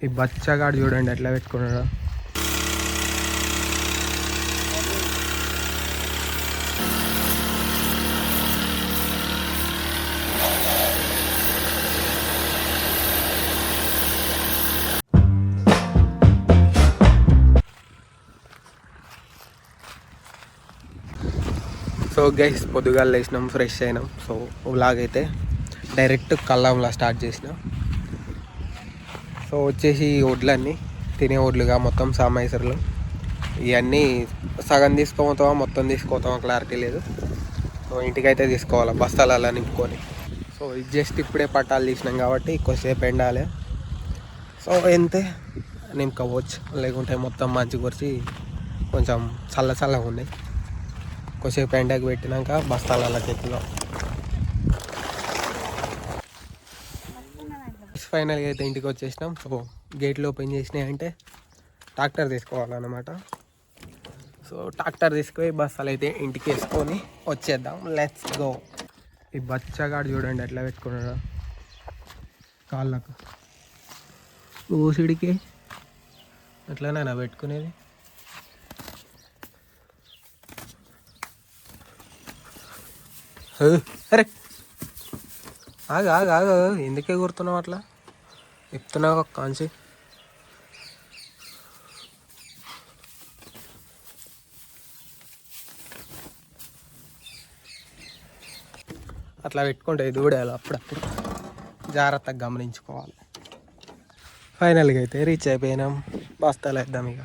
ఈ బచ్చగాడు చూడండి ఎట్లా పెట్టుకున్నాడు. సో గైస్ పొద్దుగాలు లేచినాం, ఫ్రెష్ అయినాం. సో వ్లాగ్ అయితే డైరెక్ట్ కల్లంలా స్టార్ట్ చేసిన. సో వచ్చేసి వడ్లన్నీ తినే వడ్లుగా మొత్తం సామాయిసర్లు ఇవన్నీ సగం తీసుకోపోతామా మొత్తం తీసుకోతామా క్లారిటీ లేదు. సో ఇంటికైతే తీసుకోవాలి బస్తాలలో నింపుకొని. సో ఇది జస్ట్ ఇప్పుడే పట్టాలు తీసినాం కాబట్టి కొద్దిసేపు ఎండాలి. సో ఎంతే నింపుకోవచ్చు, లేకుంటే మొత్తం మంచి కొరిచి కొంచెం చల్లగా ఉన్నాయి. కొద్దిసేపు ఎండకు పెట్టినాక బస్తాలకి ఎత్తుదాం. ఫైనల్గా అయితే ఇంటికి వచ్చేసినాం. సో గేట్లు ఓపెన్ చేసినాయి అంటే ట్రాక్టర్ తీసుకోవాలన్నమాట. సో ట్రాక్టర్ తీసుకొని బస్తాలు అయితే ఇంటికి వేసుకొని వచ్చేద్దాం. Let's go. ఈ బచ్చగాడు చూడండి ఎట్లా పెట్టుకున్నాడు కాళ్ళకు. ఊసిడికి అట్లనే పెట్టుకునేది. అరే ఆగు ఎందుకే గుర్తున్నావు అట్లా చెప్తున్నావు కాంచి. అట్లా పెట్టుకుంటే దూడాలి, అప్పుడప్పుడు జాగ్రత్తగా గమనించుకోవాలి. ఫైనల్గా అయితే రీచ్ అయిపోయినాం. బస్తాలు వేద్దాం ఇక.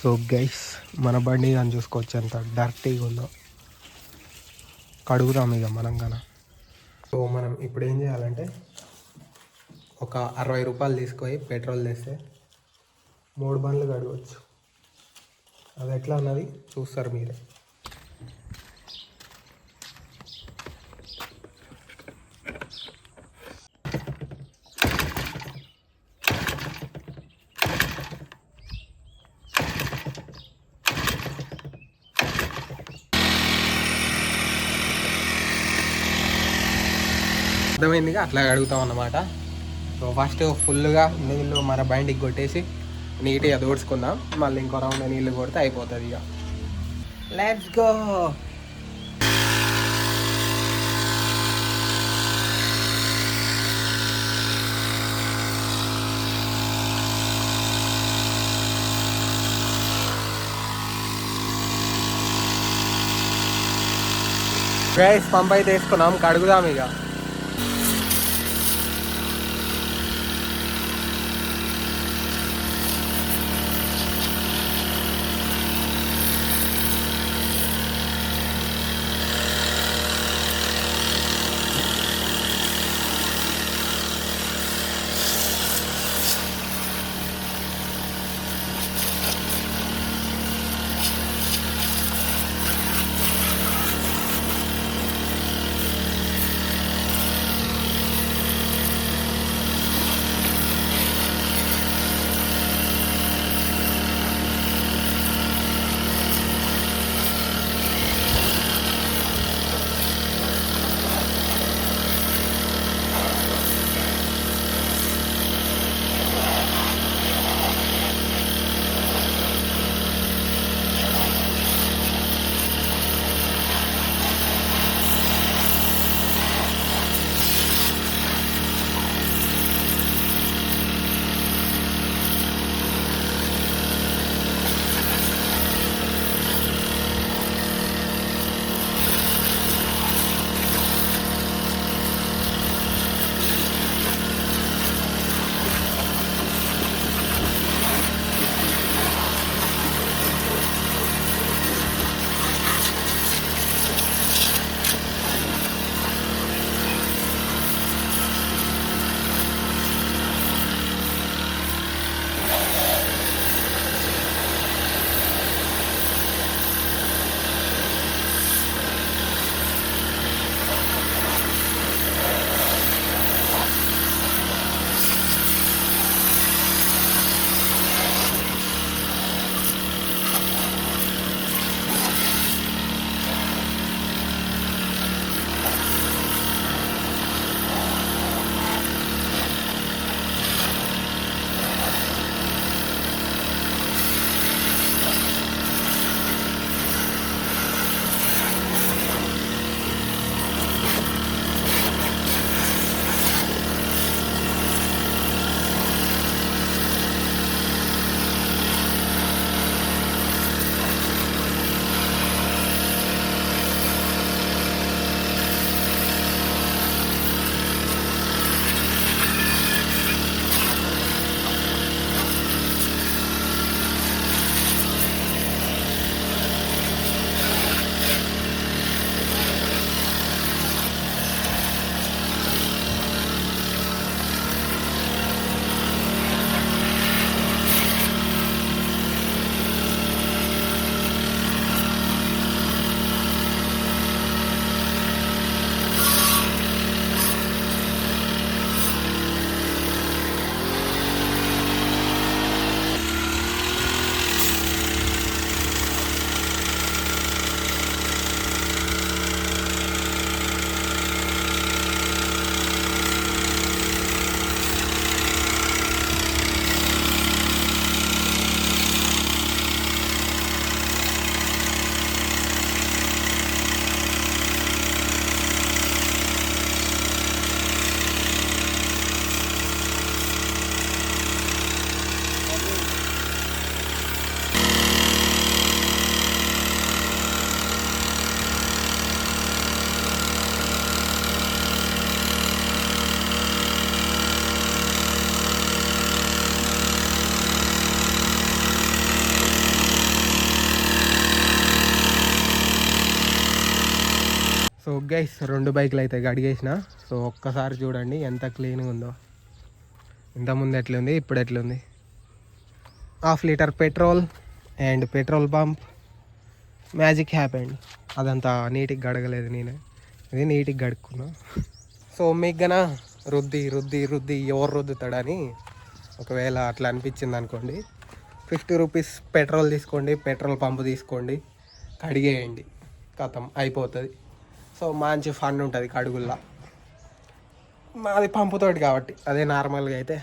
సో గైస్ మన బండి కానీ చూసుకోవచ్చు ఎంత డర్టీగా ఉందో. కడుగుదాం ఇక మనం కానీ. సో మనం ఇప్పుడు ఏం చేయాలంటే ఒక 60 రూపాయలు తీసుకొని పెట్రోల్ తెస్తే 3 బండ్లు కడగవచ్చు. అది ఎట్లా అన్నది చూస్తారు మీరే. అర్థమైందిగా, అట్లా అడుగుతాం అన్నమాట. సో ఫస్ట్ ఫుల్గా నీళ్ళు మన బండికి కొట్టేసి నీట్గా దోడ్చుకుందాం. మళ్ళీ ఇంకో రౌండ్ నీళ్ళు కొడితే అయిపోతుంది ఇక. Let's go. గైస్ పంప్ అయితే వేసుకున్నాం, కడుగుదాం ఇక. గైస్ 2 బైకులు అయితే కడిగేసిన. సో ఒక్కసారి చూడండి ఎంత క్లీన్గా ఉందో. ఇంతకుముందు ఎట్లుంది, ఇప్పుడు ఎట్లుంది. 1/2 litre petrol and petrol pump. Magic happened. అదంతా నీట్గా గడగలేదు నేనే, ఇది నీట్గా గడుక్కున్నా. సో మీకు గన రుద్ది రుద్ది రుద్ది ఎవరు రుద్దుతాడని ఒకవేళ అట్లా అనిపించింది అనుకోండి, 50 రూపీస్ పెట్రోల్ తీసుకోండి, పెట్రోల్ పంపు తీసుకోండి, కడిగేయండి, కథం అయిపోతుంది. సో మంచి ఫన్ ఉంటుంది కడుగుల్లా. మాది పంపుతోటి కాబట్టి, అదే నార్మల్గా అయితే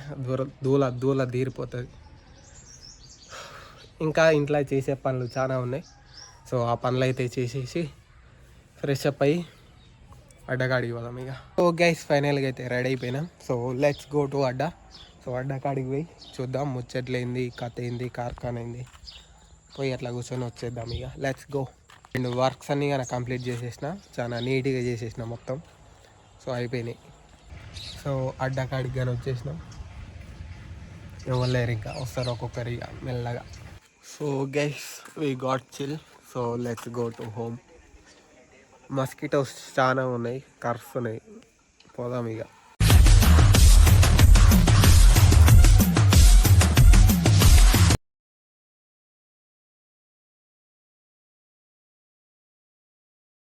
దూల తీరిపోతుంది. ఇంకా ఇంట్లో చేసే పనులు చాలా ఉన్నాయి. సో ఆ పనులు అయితే చేసేసి ఫ్రెష్ అప్ అయ్యి అడ్డకాడికి పోదాం ఇక. సో గైస్ ఫైనల్గా అయితే రెడీ అయిపోయినాం. So let's go to adda. So అడ్డకాడికి పోయి చూద్దాం ముచ్చట్లేంది, కథ ఏంది, కార్ఖానా ఏంది, పోయి అట్లా కూర్చొని వచ్చేద్దాం ఇక. Let's go. అండ్ వర్క్స్ అన్నీ కానీ కంప్లీట్ చేసేసిన, చాలా నీట్గా చేసేసిన మొత్తం. సో అయిపోయినాయి. సో అడ్డకాడికి కానీ వచ్చేసినాం. ఎవరు లేరు, ఇంకా వస్తారు ఒక్కొక్కరు ఇక మెల్లగా. So guys we got chill. So let's go to home. Mosquitoes చాలా ఉన్నాయి, కర్స్ ఉన్నాయి, పోదాం ఇక.